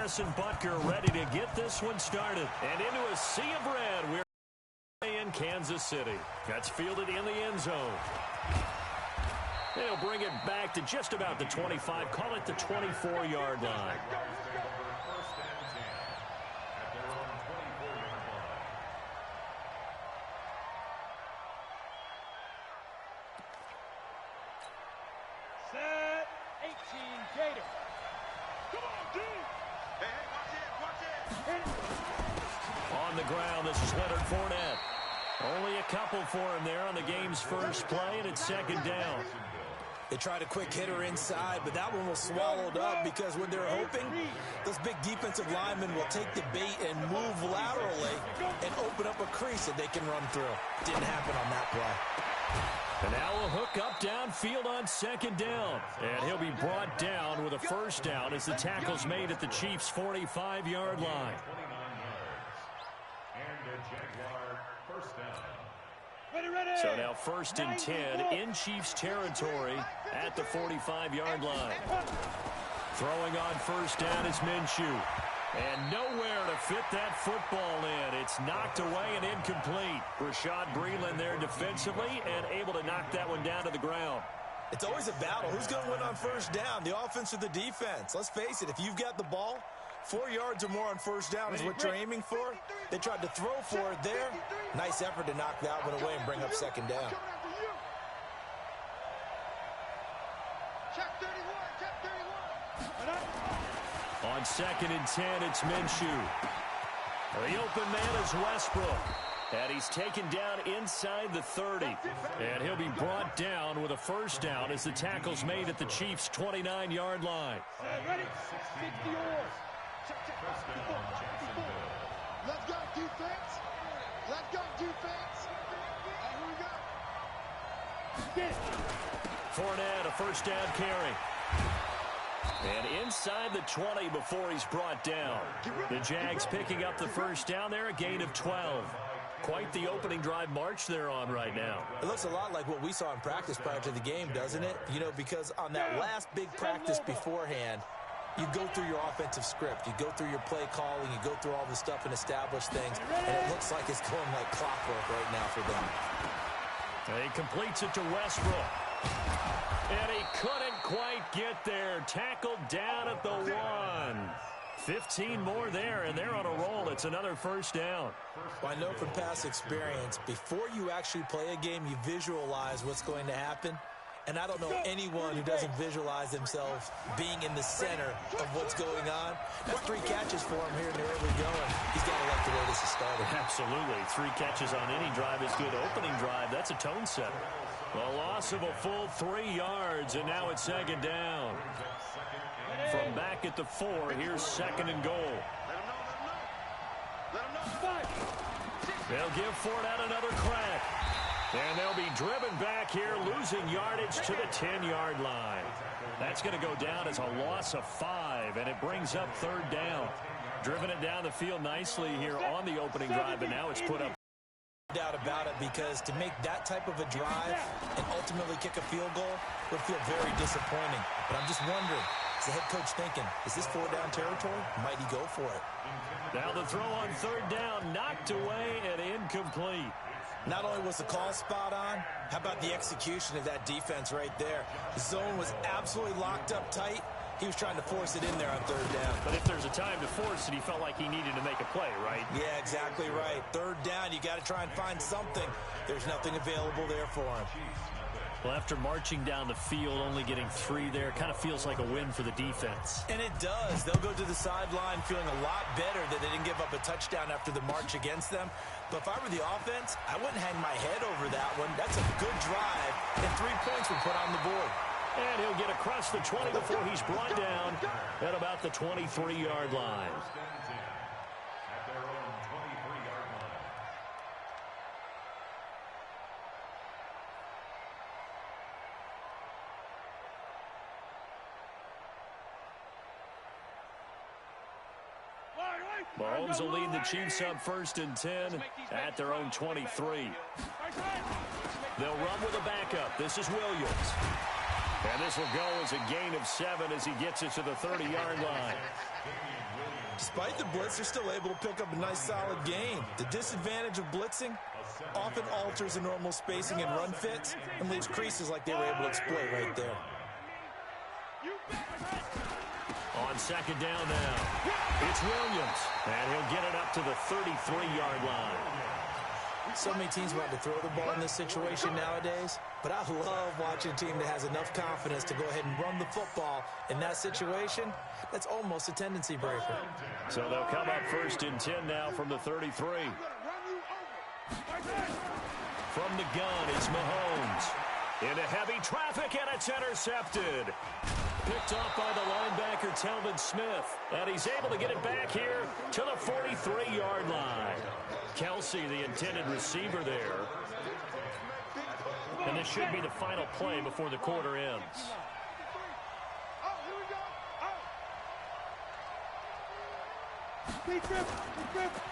Harrison Butker ready to get this one started. And into a sea of red, we're in Kansas City. That's fielded in the end zone. They'll bring it back to just about the 25. Call it the 24-yard line. Set 18 Gator. Come on, dude. Hey, watch it. On the ground, this is Leonard Fournette. Only a couple for him there on the game's first play, and it's second down. They tried a quick hitter inside, but that one was swallowed up because when they're hoping, those big defensive linemen will take the bait and move laterally and open up a crease that they can run through. Didn't happen on that play. And now a hook up downfield on second down. And he'll be brought down with a first down as the tackle's made at the Chiefs' 45-yard line. So now first and 10 in Chiefs territory at the 45-yard line. Throwing on first down is Minshew. And nowhere to fit that football in. It's knocked away and incomplete. Rashad Breeland there defensively and able to knock that one down to the ground. It's always a battle. Who's going to win on first down, the offense or the defense? Let's face it, if you've got the ball, 4 yards or more on first down is what you're aiming for. They tried to throw for it there. Nice effort to knock that one away and bring up second down. Check 31, check 31. On second and 10, it's Minshew. The open man is Westbrook. And he's taken down inside the 30. And he'll be brought down with a first down as the tackle's made at the Chiefs' 29-yard line. Ready? 60 yours. Let's go, defense. Let's go, defense. Here we go. Get it. Fournette, a first down carry. And inside the 20 before he's brought down. The Jags picking up the first down there, a gain of 12. Quite the opening drive march they're on right now. It looks a lot like what we saw in practice prior to the game, doesn't it? You know, because on that last big practice beforehand, you go through your offensive script. You go through your play calling. You go through all the stuff and establish things. And it looks like it's going like clockwork right now for them. And he completes it to Westbrook. And he couldn't quite get there. Tackled down at the 1. 15 more there, and they're on a roll. It's another first down. Well, I know from past experience, before you actually play a game, you visualize what's going to happen. And I don't know anyone who doesn't visualize themselves being in the center of what's going on. That's 3 catches for him here in the early going. He's got to like the way this is started. Absolutely. 3 catches on any drive is good. Opening drive, that's a tone setter. A loss of a full 3 yards, and now it's second down. From back at the 4, here's second and goal. They'll give Fournette another crack. And they'll be driven back here, losing yardage to the 10-yard line. That's going to go down as a loss of 5, and it brings up third down. Driven it down the field nicely here on the opening drive, and now it's put up. No doubt about it, because to make that type of a drive and ultimately kick a field goal would feel very disappointing. But I'm just wondering, is the head coach thinking, is this 4-down territory? Might he go for it? Now the throw on third down, knocked away and incomplete. Not only was the call spot on, how about the execution of that defense right there? The zone was absolutely locked up tight. He was trying to force it in there on third down. But if there's a time to force it, he felt like he needed to make a play, right? Yeah, exactly right. Third down, you got to try and find something. There's nothing available there for him. Well, after marching down the field, only getting 3 there, kind of feels like a win for the defense. And it does. They'll go to the sideline feeling a lot better that they didn't give up a touchdown after the march against them. But if I were the offense, I wouldn't hang my head over that one. That's a good drive, and 3 points were put on the board. And he'll get across the 20 before he's brought down at about the 23-yard line. Mahomes will lead the Chiefs up first and 10 at their own 23. They'll run with a backup. This is Williams. And this will go as a gain of 7 as he gets it to the 30-yard line. Despite the blitz, they're still able to pick up a nice solid gain. The disadvantage of blitzing often alters the normal spacing and run fits and leaves creases like they were able to exploit right there. On second down now, it's Williams, and he'll get it up to the 33-yard line. So many teams want to throw the ball in this situation nowadays, but I love watching a team that has enough confidence to go ahead and run the football. In that situation, that's almost a tendency breaker. So they'll come up first and 10 now from the 33. From the gun, it's Mahomes. Into heavy traffic, and it's intercepted. Picked off by the linebacker, Telvin Smith. And he's able to get it back here to the 43-yard line. Kelsey, the intended receiver there. And this should be the final play before the quarter ends.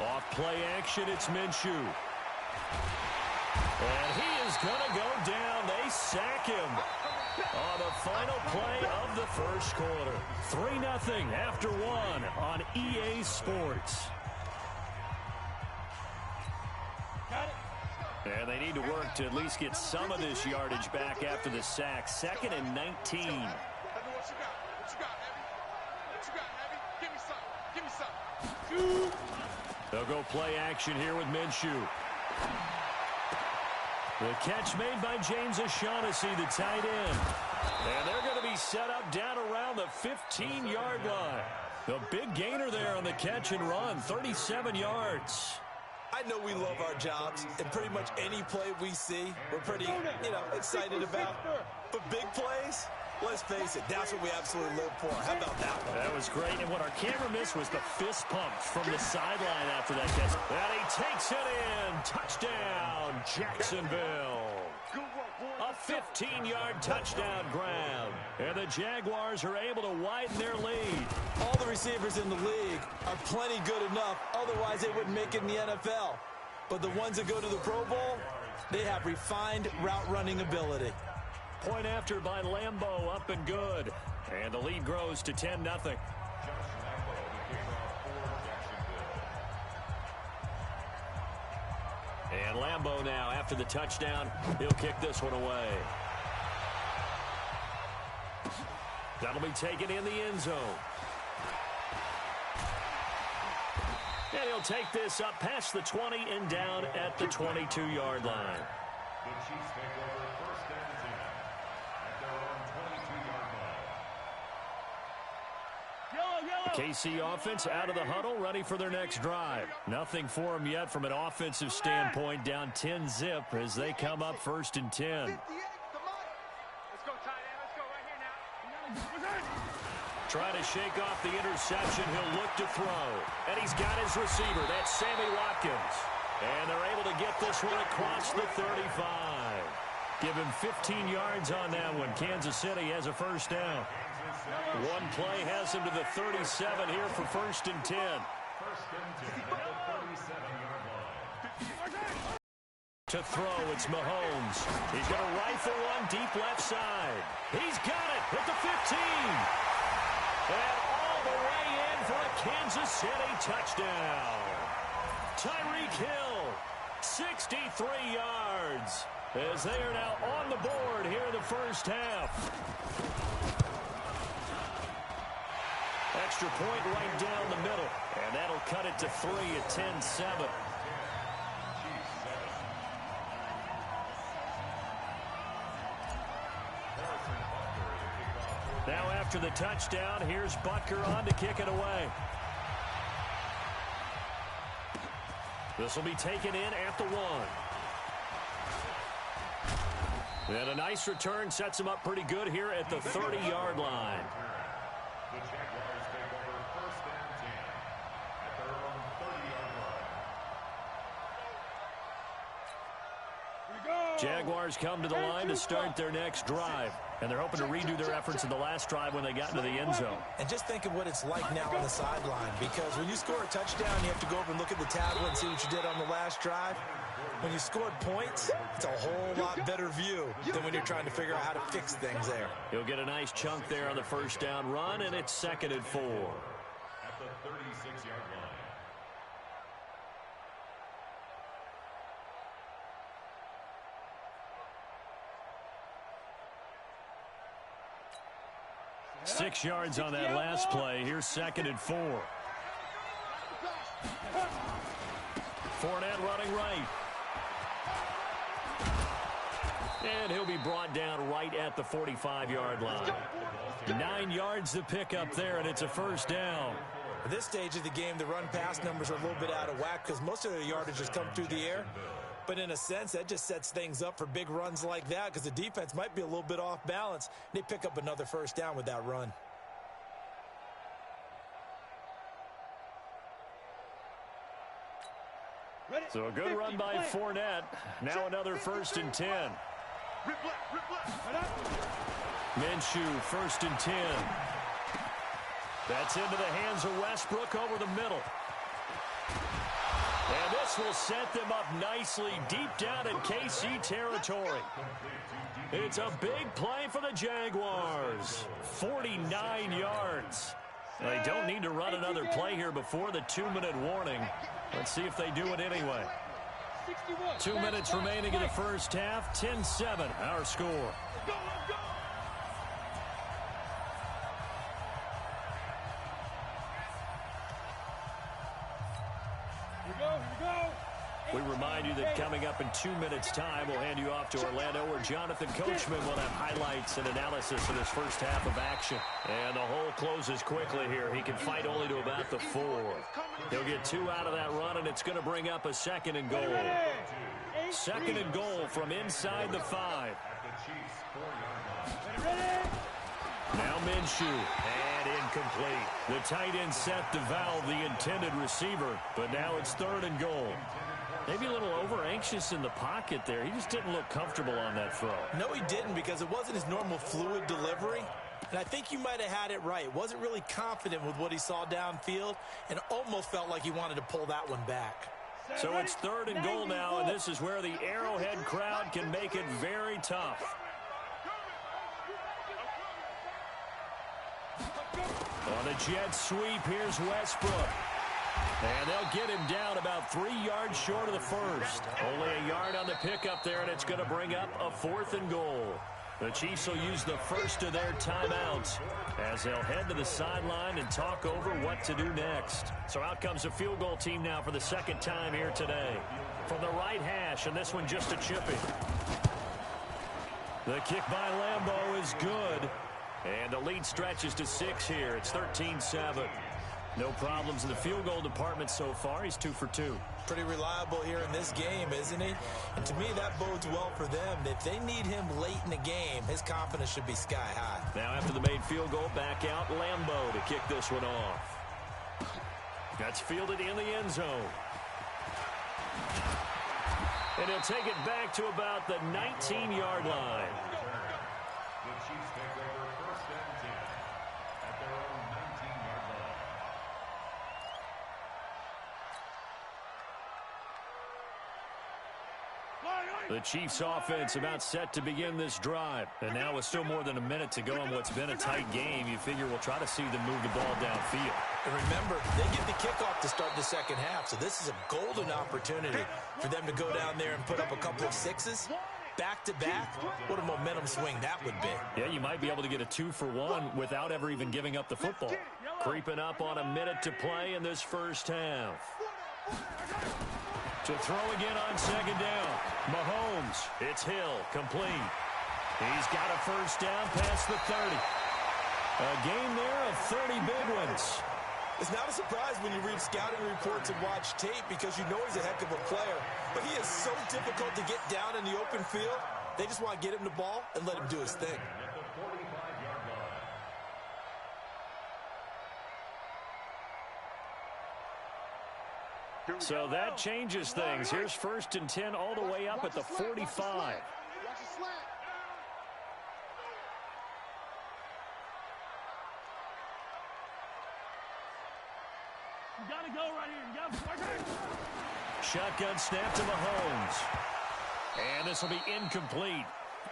Off play action, it's Minshew. And he is going to go down. They sack him on the final play of the first quarter. 3-0 after 1 on EA Sports. And they need to work to at least get some of this yardage back after the sack. 2nd and 19. They'll go play action here with Minshew. The catch made by James O'Shaughnessy, the tight end. And they're going to be set up down around the 15-yard line. The big gainer there on the catch and run, 37 yards. I know we love our jobs, and pretty much any play we see, we're pretty, excited about. But big plays, let's face it, that's what we absolutely live for. How about that one? That was great, and what our camera missed was the fist pump from the sideline after that catch. And he takes it in. Touchdown, Jacksonville. A 15-yard touchdown grab. And the Jaguars are able to widen their lead. All the receivers in the league are plenty good enough. Otherwise, they wouldn't make it in the NFL. But the ones that go to the Pro Bowl, they have refined route-running ability. Point after by Lambeau, up and good. And the lead grows to 10-0. And Lambeau now, after the touchdown, he'll kick this one away. That'll be taken in the end zone. And he'll take this up past the 20 and down at the 22-yard line. The Chiefs take over 1st and 10 at their own 22-yard line. KC offense out of the huddle, ready for their next drive. Nothing for them yet from an offensive standpoint, down 10-zip as they come up 1st and 10. Trying to shake off the interception. He'll look to throw. And he's got his receiver. That's Sammy Watkins. And they're able to get this one across the 35. Give him 15 yards on that one. Kansas City has a first down. One play has him to the 37 here for 1st and 10. 1st and 10 at the 37-yard line. To throw, it's Mahomes. He's going to rifle one deep left side. He's got it at the 15. And all the way in for a Kansas City touchdown. Tyreek Hill, 63 yards, as they are now on the board here in the first half. Extra point right down the middle, and that'll cut it to 3 at 10-7. Now after the touchdown, here's Butker on to kick it away. This will be taken in at the 1. And a nice return sets him up pretty good here at the 30-yard line. The Jaguars take over 1st and 10 at their own 30-yard line. Here we go. Jaguars come to the line to start their next drive. And they're hoping to redo their efforts in the last drive when they got into the end zone. And just think of what it's like now on the sideline, because when you score a touchdown, you have to go over and look at the tablet and see what you did on the last drive. When you scored points, it's a whole lot better view than when you're trying to figure out how to fix things there. He'll get a nice chunk there on the first down run, and it's 2nd and 4. At the 36-yard line. Six yards on that last play. Here's 2nd and 4. Fournette running right. And he'll be brought down right at the 45-yard line. 9 yards to pick up there, and it's a first down. At this stage of the game, the run-pass numbers are a little bit out of whack because most of the yardage has come through the air. But in a sense, that just sets things up for big runs like that because the defense might be a little bit off balance. They pick up another first down with that run. So a good run by Fournette. Now another 1st and 10. Minshew, 1st and 10. That's into the hands of Westbrook over the middle. And this will set them up nicely deep down in KC territory. It's a big play for the Jaguars. 49 yards. They don't need to run another play here before the 2-minute warning. Let's see if they do it anyway. 2 minutes remaining in the first half. 10-7, our score. We remind you that coming up in 2 minutes' time, we'll hand you off to Orlando, where Jonathan Coachman will have highlights and analysis of his first half of action. And the hole closes quickly here. He can fight only to about the 4. He'll get 2 out of that run, and it's going to bring up a 2nd and goal. 2nd and goal from inside the 5. Now Minshew, and incomplete. The tight end set to valve the intended receiver, but now it's 3rd and goal. Maybe a little over-anxious in the pocket there. He just didn't look comfortable on that throw. No, he didn't, because it wasn't his normal fluid delivery. And I think you might have had it right. Wasn't really confident with what he saw downfield and almost felt like he wanted to pull that one back. So it's 3rd and goal now, and this is where the Arrowhead crowd can make it very tough. On the jet sweep, here's Westbrook. And they'll get him down about 3 yards short of the first. Only a yard on the pickup there, and it's going to bring up a 4th and goal. The Chiefs will use the first of their timeouts as they'll head to the sideline and talk over what to do next. So out comes a field goal team now for the 2nd time here today. From the right hash, and this one just a chipping. The kick by Lambeau is good. And the lead stretches to 6 here. It's 13-7. No problems in the field goal department so far. He's 2 for 2. Pretty reliable here in this game, isn't he? And to me, that bodes well for them. If they need him late in the game, his confidence should be sky high. Now after the made field goal, back out Lambeau to kick this one off. That's fielded in the end zone. And he'll take it back to about the 19-yard line. The Chiefs take over 1st and 10 at their own 19-yard line. The Chiefs offense about set to begin this drive. And now with still more than a minute to go in what's been a tight game, you figure we'll try to see them move the ball downfield. And remember, they get the kickoff to start the second half, so this is a golden opportunity for them to go down there and put up a couple of 6s. Back-to-back, what a momentum swing that would be. Yeah, you might be able to get a 2-for-1 without ever even giving up the football. Creeping up on a minute to play in this first half. To throw again on 2nd down. Mahomes, it's Hill, complete. He's got a first down past the 30. A game there of 30 big ones. It's not a surprise when you read scouting reports and watch tape because you know he's a heck of a player. But he is so difficult to get down in the open field. They just want to get him the ball and let him do his thing. At the 45-yard line. So that changes things. Here's 1st and 10 all the way up at the 45. Watch the slant. You gotta go right here. You gotta work it. Shotgun snap to Mahomes. And this will be incomplete.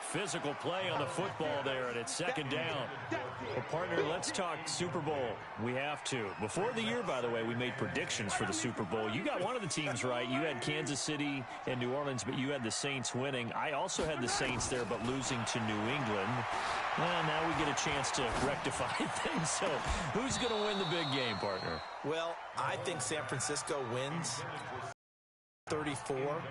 Physical play on the football there, and it's 2nd down. Well, partner, let's talk Super Bowl. We have to. Before the year, by the way, we made predictions for the Super Bowl. You got one of the teams right. You had Kansas City and New Orleans, but you had the Saints winning. I also had the Saints there, but losing to New England. Well, now we get a chance to rectify things. So who's going to win the big game, partner? Well, I think San Francisco wins 34.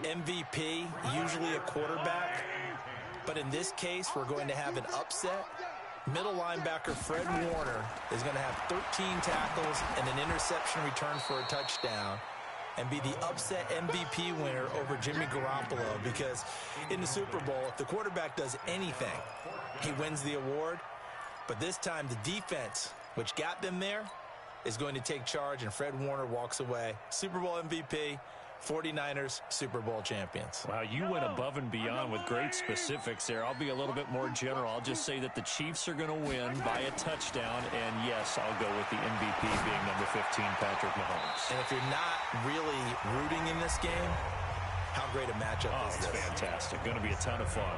MVP, usually a quarterback. But in this case, we're going to have an upset. Middle linebacker Fred Warner is going to have 13 tackles and an interception return for a touchdown and be the upset MVP winner over Jimmy Garoppolo, because in the Super Bowl, if the quarterback does anything, he wins the award. But this time, the defense, which got them there, is going to take charge, and Fred Warner walks away. Super Bowl MVP. 49ers Super Bowl champions. Wow, you went above and beyond with great specifics there. I'll be a little bit more general. I'll just say that the Chiefs are going to win by a touchdown, and yes, I'll go with the MVP being number 15, Patrick Mahomes. And if you're not really rooting in this game, how great a matchup is this? It's fantastic. Going to be a ton of fun.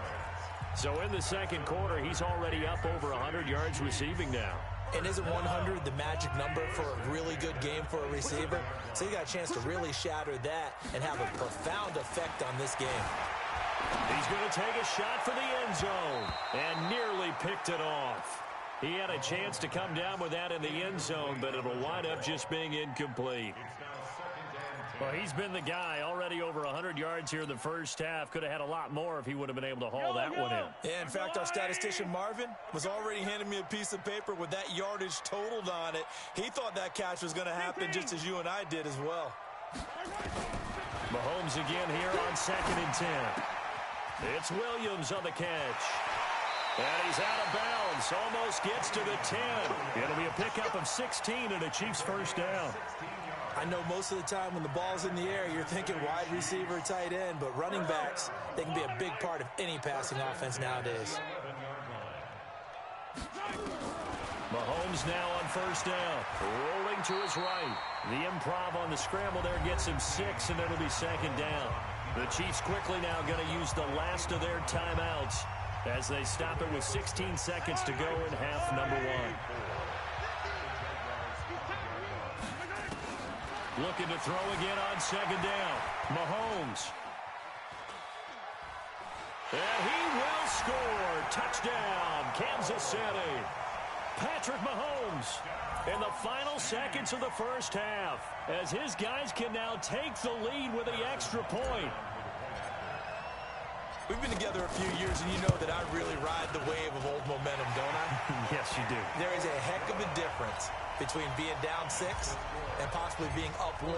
So in the 2nd quarter, he's already up over 100 yards receiving now. And isn't 100 the magic number for a really good game for a receiver? So you got a chance to really shatter that and have a profound effect on this game. He's going to take a shot for the end zone and nearly picked it off. He had a chance to come down with that in the end zone, but it'll wind up just being incomplete. Well, he's been the guy, already over 100 yards here in the first half. Could have had a lot more if he would have been able to haul that one in. Yeah, in fact, our statistician Marvin was already handing me a piece of paper with that yardage totaled on it. He thought that catch was going to happen just as you and I did as well. Mahomes again here on 2nd and 10. It's Williams on the catch. And he's out of bounds. Almost gets to the 10. It'll be a pickup of 16 and a Chiefs first down. I know most of the time when the ball's in the air, you're thinking wide receiver, tight end, but running backs, they can be a big part of any passing offense nowadays. Mahomes now on 1st down, rolling to his right. The improv on the scramble there gets him 6, and it'll be 2nd down. The Chiefs quickly now going to use the last of their timeouts as they stop it with 16 seconds to go in half number 1. Looking to throw again on 2nd down. Mahomes. And he will score. Touchdown, Kansas City. Patrick Mahomes in the final seconds of the first half as his guys can now take the lead with the extra point. We've been together a few years, and you know that I really ride the wave of old momentum, don't I? Yes, you do. There is a heck of a difference between being down 6 and possibly being up 1.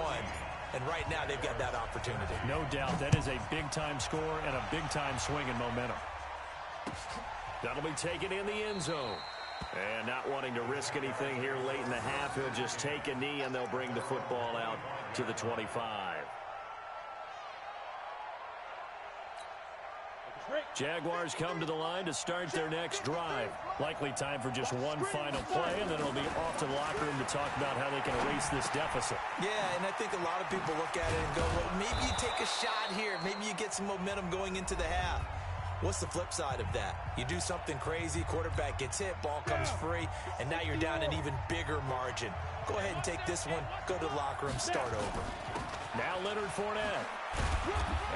And right now, they've got that opportunity. No doubt. That is a big-time score and a big-time swing in momentum. That'll be taken in the end zone. And not wanting to risk anything here late in the half, he'll just take a knee, and they'll bring the football out to the 25. Jaguars come to the line to start their next drive. Likely time for just one final play, and then it'll be off to the locker room to talk about how they can erase this deficit. Yeah, and I think a lot of people look at it and go, well, maybe you take a shot here. Maybe you get some momentum going into the half. What's the flip side of that? You do something crazy, quarterback gets hit, ball comes free, and now you're down an even bigger margin. Go ahead and take this one, go to the locker room, start over. Now Leonard Fournette.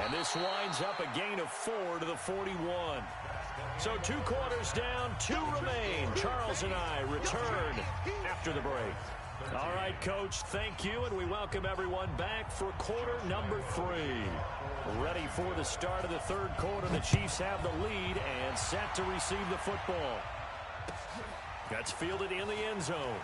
And this winds up a gain of 4 to the 41. So 2 quarters down, 2 remain. Charles and I return after the break. All right, Coach, thank you, and we welcome everyone back for quarter number 3. Ready for the start of the 3rd quarter. The Chiefs have the lead and set to receive the football. That's fielded in the end zone.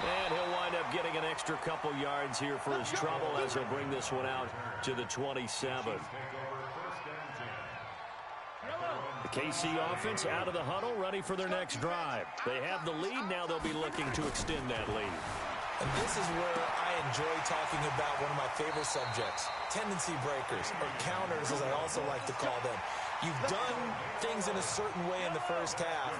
And he'll wind up getting an extra couple yards here for his trouble as he'll bring this one out to the 27. The KC offense out of the huddle, ready for their next drive. They have the lead. Now they'll be looking to extend that lead. And this is where I enjoy talking about one of my favorite subjects, tendency breakers, or counters as I also like to call them. You've done things in a certain way in the first half,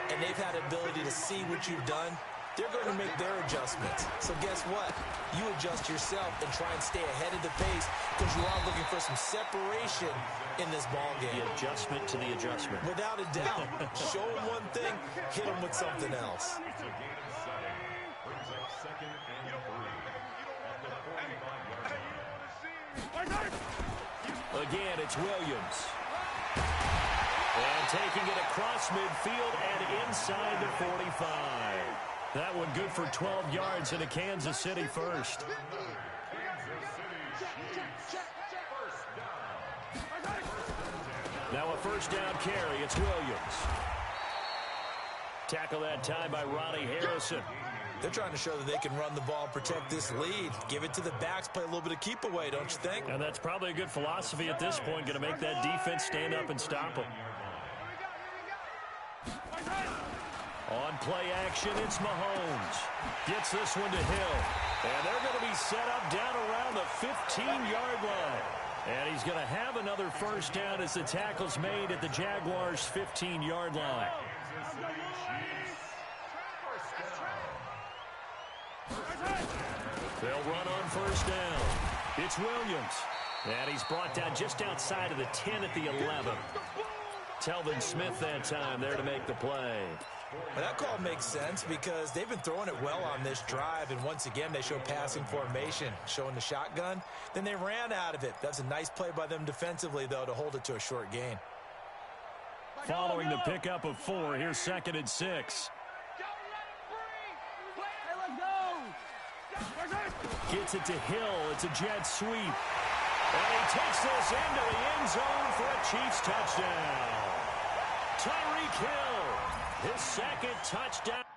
and they've had the ability to see what you've done. They're going to make their adjustments. So guess what? You adjust yourself and try and stay ahead of the pace because you are looking for some separation in this ball game. The adjustment to the adjustment. Without a doubt. Show them one thing, hit them with something else. Again, it's Williams. And taking it across midfield and inside the 45. That one good for 12 yards and a Kansas City first. Now a first down carry. It's Williams. Tackle that time by Ronnie Harrison. They're trying to show that they can run the ball, protect this lead. Give it to the backs, play a little bit of keep away, don't you think? And that's probably a good philosophy at this point. Going to make that defense stand up and stop them. On play action, it's Mahomes. Gets this one to Hill. And they're going to be set up down around the 15-yard line. And he's going to have another first down as the tackle's made at the Jaguars' 15-yard line. They'll run on first down. It's Williams. And he's brought down just outside of the 10 at the 11. Telvin Smith that time there to make the play. Well, that call makes sense because they've been throwing it well on this drive, and once again they show passing formation, showing the shotgun. Then they ran out of it. That's a nice play by them defensively, though, to hold it to a short gain. Following the pickup of 4, here's 2nd and 6. Gets it to Hill. It's a jet sweep. And he takes this into the end zone for a Chiefs touchdown. Tyreek Hill, his 2nd touchdown.